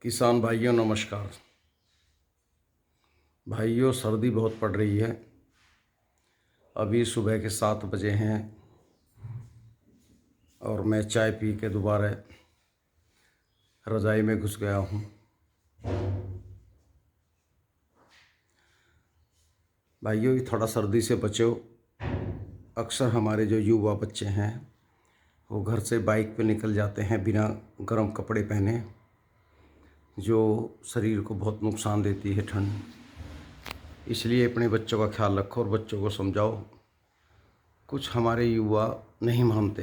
किसान भाइयों नमस्कार। भाइयों, सर्दी बहुत पड़ रही है। अभी सुबह के 7 बजे हैं और मैं चाय पी के दोबारा रज़ाई में घुस गया हूँ। भाइयों, ये थोड़ा सर्दी से बचो। अक्सर हमारे जो युवा बच्चे हैं वो घर से बाइक पे निकल जाते हैं बिना गर्म कपड़े पहने, जो शरीर को बहुत नुकसान देती है ठंड। इसलिए अपने बच्चों का ख्याल रखो और बच्चों को समझाओ। कुछ हमारे युवा नहीं मानते,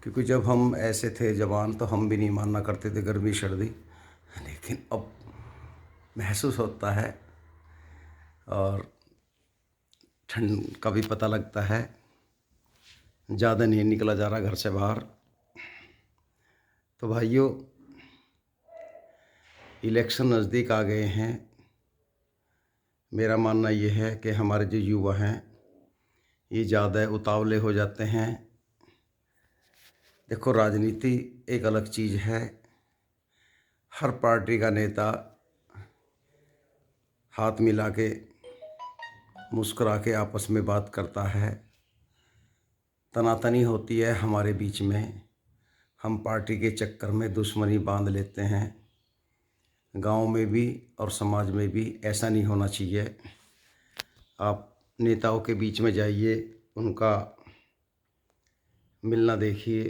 क्योंकि जब हम ऐसे थे जवान तो हम भी नहीं मानना करते थे गर्मी सर्दी, लेकिन अब महसूस होता है और ठंड का भी पता लगता है। ज़्यादा नहीं निकला जा रहा घर से बाहर। तो भाइयों, इलेक्शन नज़दीक आ गए हैं। मेरा मानना ये है कि हमारे जो युवा हैं ये ज़्यादा उतावले हो जाते हैं। देखो, राजनीति एक अलग चीज़ है। हर पार्टी का नेता हाथ मिला के मुस्कुरा के आपस में बात करता है। तनातनी होती है हमारे बीच में। हम पार्टी के चक्कर में दुश्मनी बांध लेते हैं। गांव में भी और समाज में भी ऐसा नहीं होना चाहिए। आप नेताओं के बीच में जाइए, उनका मिलना देखिए।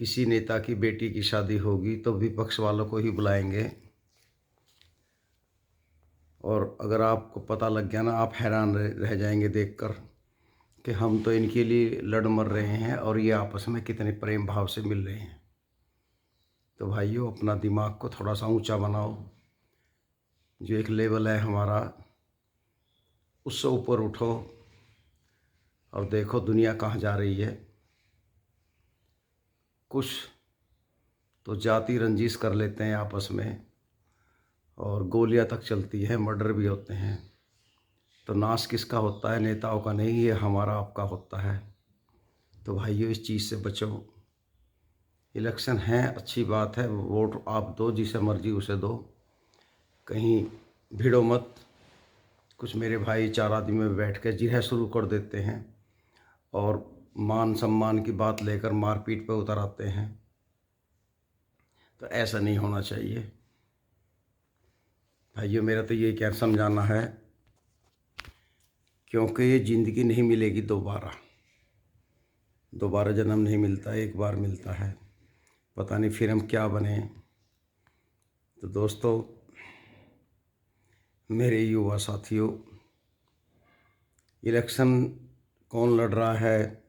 किसी नेता की बेटी की शादी होगी तो विपक्ष वालों को ही बुलाएंगे, और अगर आपको पता लग गया ना, आप हैरान रह जाएंगे देखकर कि हम तो इनके लिए लड़ मर रहे हैं और ये आपस में कितने प्रेम भाव से मिल रहे हैं। तो भाइयों, अपना दिमाग को थोड़ा सा ऊंचा बनाओ। जो एक लेवल है हमारा, उससे ऊपर उठो और देखो दुनिया कहाँ जा रही है। कुछ तो जाति रंजिश कर लेते हैं आपस में और गोलियां तक चलती हैं, मर्डर भी होते हैं। तो नाश किसका होता है? नेताओं का नहीं, ये हमारा आपका होता है। तो भाइयों, इस चीज़ से बचो। इलेक्शन है, अच्छी बात है, वोट आप दो, जिसे मर्जी उसे दो, कहीं भिड़ो मत। कुछ मेरे भाई 4 आदमी में बैठ के जिरह शुरू कर देते हैं और मान सम्मान की बात लेकर मारपीट पे उतर आते हैं। तो ऐसा नहीं होना चाहिए भाइयों। मेरा तो ये क्या समझाना है, क्योंकि ये ज़िंदगी नहीं मिलेगी दोबारा। दोबारा जन्म नहीं मिलता, एक बार मिलता है। पता नहीं फिर हम क्या बने। तो दोस्तों, मेरे युवा साथियों, इलेक्शन कौन लड़ रहा है,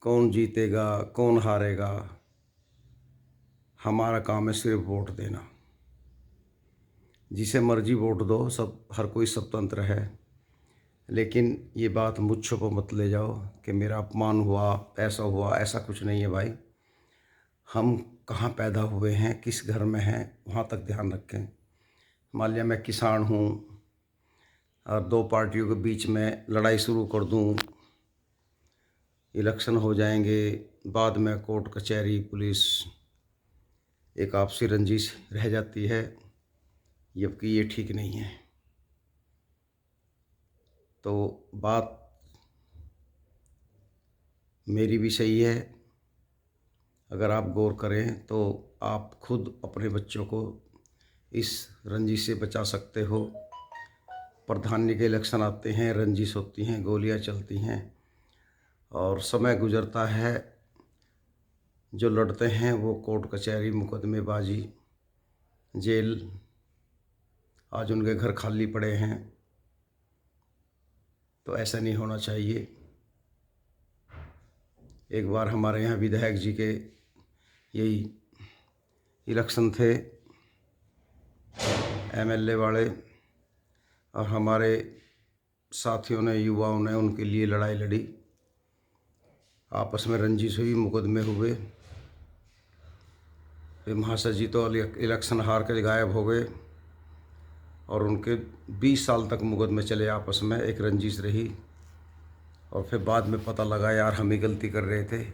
कौन जीतेगा, कौन हारेगा, हमारा काम है सिर्फ वोट देना। जिसे मर्जी वोट दो, सब हर कोई स्वतंत्र है। लेकिन ये बात मुझ को मत ले जाओ कि मेरा अपमान हुआ, ऐसा हुआ। ऐसा कुछ नहीं है भाई। हम कहाँ पैदा हुए हैं, किस घर में हैं, वहाँ तक ध्यान रखें। मान लिया मैं किसान हूँ और 2 पार्टियों के बीच में लड़ाई शुरू कर दूँ, इलेक्शन हो जाएंगे, बाद में कोर्ट कचहरी पुलिस, एक आपसी रंजिश रह जाती है, जबकि ये ठीक नहीं है। तो बात मेरी भी सही है। अगर आप गौर करें तो आप खुद अपने बच्चों को इस रंजिश से बचा सकते हो। प्रधानी के इलेक्शन आते हैं, रंजिश होती हैं, गोलियां चलती हैं और समय गुजरता है। जो लड़ते हैं वो कोर्ट कचहरी, मुकदमेबाजी, जेल, आज उनके घर खाली पड़े हैं। तो ऐसा नहीं होना चाहिए। एक बार हमारे यहाँ विधायक जी के यही इलेक्शन थे, एमएलए वाले, और हमारे साथियों ने, युवाओं ने उनके लिए लड़ाई लड़ी। आपस में रंजिश हुई, मुकदमे हुए। फिर महाशय जी तो इलेक्शन हार के गायब हो गए और उनके 20 साल तक मुकदमे चले, आपस में एक रंजिश रही। और फिर बाद में पता लगा यार हम ही गलती कर रहे थे,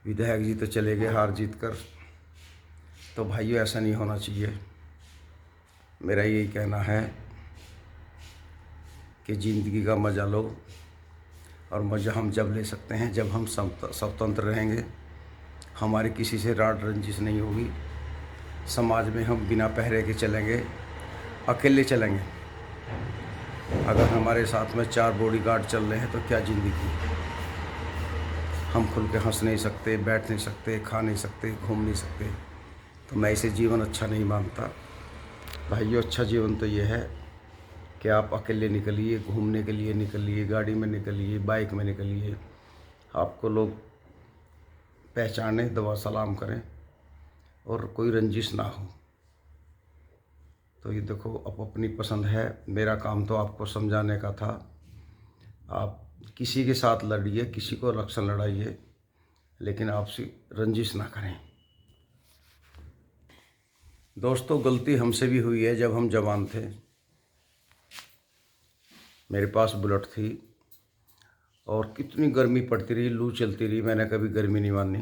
विधायक जी तो चले गए हार जीत कर। तो भाइयों ऐसा नहीं होना चाहिए। मेरा यही कहना है कि ज़िंदगी का मज़ा लो, और मज़ा हम जब ले सकते हैं जब हम स्वतंत्र रहेंगे, हमारी किसी से राड रंजिश नहीं होगी। समाज में हम बिना पहरे के चलेंगे, अकेले चलेंगे। अगर हमारे साथ में 4 बॉडीगार्ड चल रहे हैं तो क्या ज़िंदगी। हम खुल के हंस नहीं सकते, बैठ नहीं सकते, खा नहीं सकते, घूम नहीं सकते। तो मैं इसे जीवन अच्छा नहीं मानता। भाइयों, अच्छा जीवन तो ये है कि आप अकेले निकलिए, घूमने के लिए निकलिए, गाड़ी में निकलिए, बाइक में निकलिए, आपको लोग पहचाने, दुआ सलाम करें और कोई रंजिश ना हो। तो ये देखो, अब अपनी पसंद है। मेरा काम तो आपको समझाने का था। आप किसी के साथ लड़िए, किसी को रक्षण लड़ाइए, लेकिन आपसे रंजिश ना करें। दोस्तों, गलती हमसे भी हुई है। जब हम जवान थे, मेरे पास बुलेट थी और कितनी गर्मी पड़ती रही, लू चलती रही, मैंने कभी गर्मी नहीं मानी।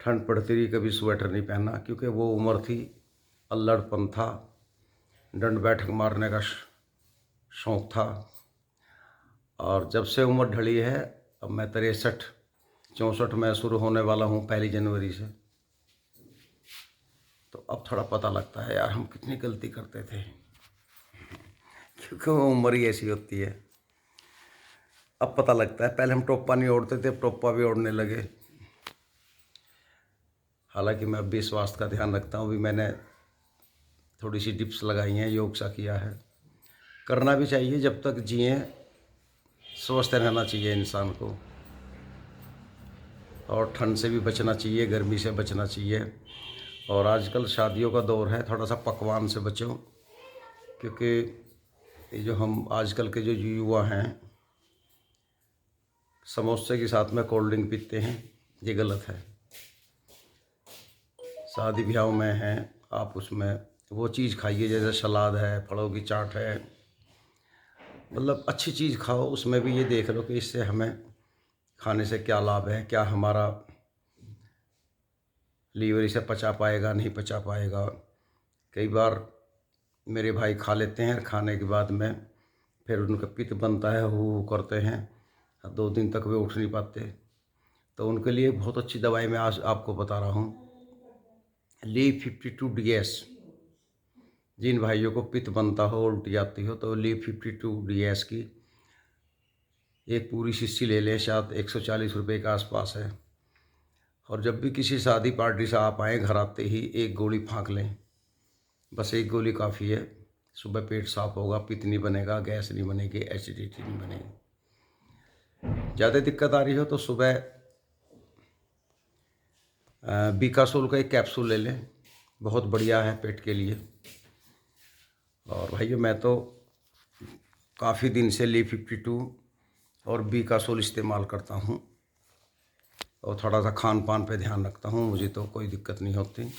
ठंड पड़ती रही, कभी स्वेटर नहीं पहना, क्योंकि वो उम्र थी, अल्लड़पन था, डंड बैठक मारने का शौक़ था। और जब से उम्र ढली है, अब मैं 63-64 में शुरू होने वाला हूँ 1 जनवरी से, तो अब थोड़ा पता लगता है यार हम कितनी गलती करते थे, क्योंकि वो उम्र ही ऐसी होती है। अब पता लगता है, पहले हम टोपा नहीं ओढ़ते थे, अब टोपा भी ओढ़ने लगे। हालांकि मैं अब भी स्वास्थ्य का ध्यान रखता हूँ। भी मैंने थोड़ी सी टिप्स लगाई हैं, योग सा किया है। करना भी चाहिए, जब तक जिए स्वस्थ रहना चाहिए इंसान को। और ठंड से भी बचना चाहिए, गर्मी से बचना चाहिए। और आजकल शादियों का दौर है, थोड़ा सा पकवान से बचो, क्योंकि ये जो हम आजकल के जो युवा हैं, समोसे के साथ में कोल्ड ड्रिंक पीते हैं, ये गलत है। शादी ब्याह में हैं, आप उसमें वो चीज़ खाइए जैसे सलाद है, फलों की चाट है, मतलब अच्छी चीज़ खाओ। उसमें भी ये देख लो कि इससे हमें खाने से क्या लाभ है, क्या हमारा लीवर इसे पचा पाएगा, नहीं पचा पाएगा। कई बार मेरे भाई खा लेते हैं, खाने के बाद में फिर उनका पित्त बनता है, हू करते हैं, 2 दिन तक वे उठ नहीं पाते। तो उनके लिए बहुत अच्छी दवाई मैं आज आपको बता रहा हूँ, Li52DS। जिन भाइयों को पित्त बनता हो, उल्टी आती हो, तो Li52DS की एक पूरी शीशी ले लें, शायद 140 रुपये के आसपास है। और जब भी किसी शादी पार्टी से आप आएँ, घर आते ही 1 गोली फाँक लें, बस 1 गोली काफ़ी है। सुबह पेट साफ होगा, पित्त नहीं बनेगा, गैस नहीं बनेगी, एसिडिटी नहीं बनेगी। ज़्यादा दिक्कत आ रही हो तो सुबह बीकासोल का एक कैप्सूल ले लें, बहुत बढ़िया है पेट के लिए। और भाइयों, मैं तो काफ़ी दिन से Li52 और बीकासोल इस्तेमाल करता हूँ, और थोड़ा सा खान पान पे ध्यान रखता हूँ, मुझे तो कोई दिक्कत नहीं होती।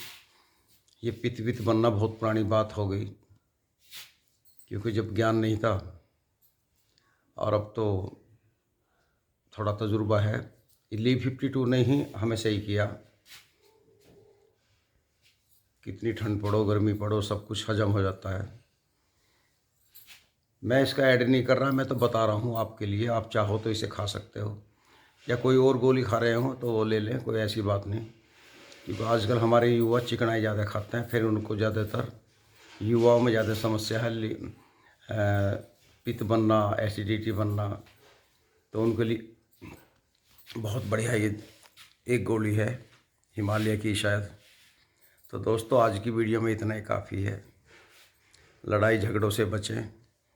ये पित्त बनना बहुत पुरानी बात हो गई, क्योंकि जब ज्ञान नहीं था, और अब तो थोड़ा तजुर्बा है। Li52 ने ही हमें सही किया। कितनी ठंड पड़ो, गर्मी पड़ो, सब कुछ हजम हो जाता है। मैं इसका ऐड नहीं कर रहा, मैं तो बता रहा हूँ आपके लिए। आप चाहो तो इसे खा सकते हो, या कोई और गोली खा रहे हो तो वो ले लें, कोई ऐसी बात नहीं। क्योंकि आजकल हमारे युवा चिकनाई ज़्यादा खाते हैं, फिर उनको ज़्यादातर युवाओं में ज़्यादा समस्या है पित्त बनना, एसिडिटी बनना। तो उनके लिए बहुत बढ़िया ये 1 गोली है, हिमालय की शायद। तो दोस्तों, आज की वीडियो में इतना ही काफ़ी है। लड़ाई झगड़ों से बचें,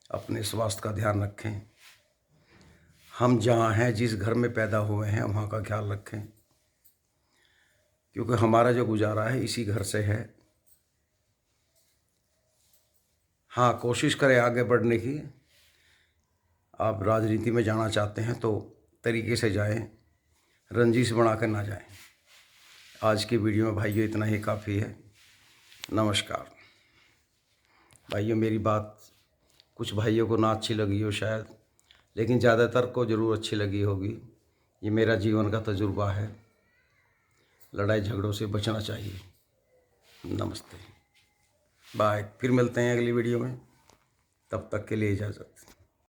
अपने स्वास्थ्य का ध्यान रखें। हम जहाँ हैं, जिस घर में पैदा हुए हैं, वहाँ का ख्याल रखें, क्योंकि हमारा जो गुजारा है इसी घर से है। हाँ, कोशिश करें आगे बढ़ने की। आप राजनीति में जाना चाहते हैं तो तरीके से जाएं, रंजिश बना कर ना जाएं। आज की वीडियो में भाइयों इतना ही काफ़ी है। नमस्कार। भाइयों, मेरी बात कुछ भाइयों को ना अच्छी लगी हो शायद, लेकिन ज़्यादातर को ज़रूर अच्छी लगी होगी। ये मेरा जीवन का तजुर्बा है। लड़ाई झगड़ों से बचना चाहिए। नमस्ते, बाय। फिर मिलते हैं अगली वीडियो में, तब तक के लिए इजाज़त।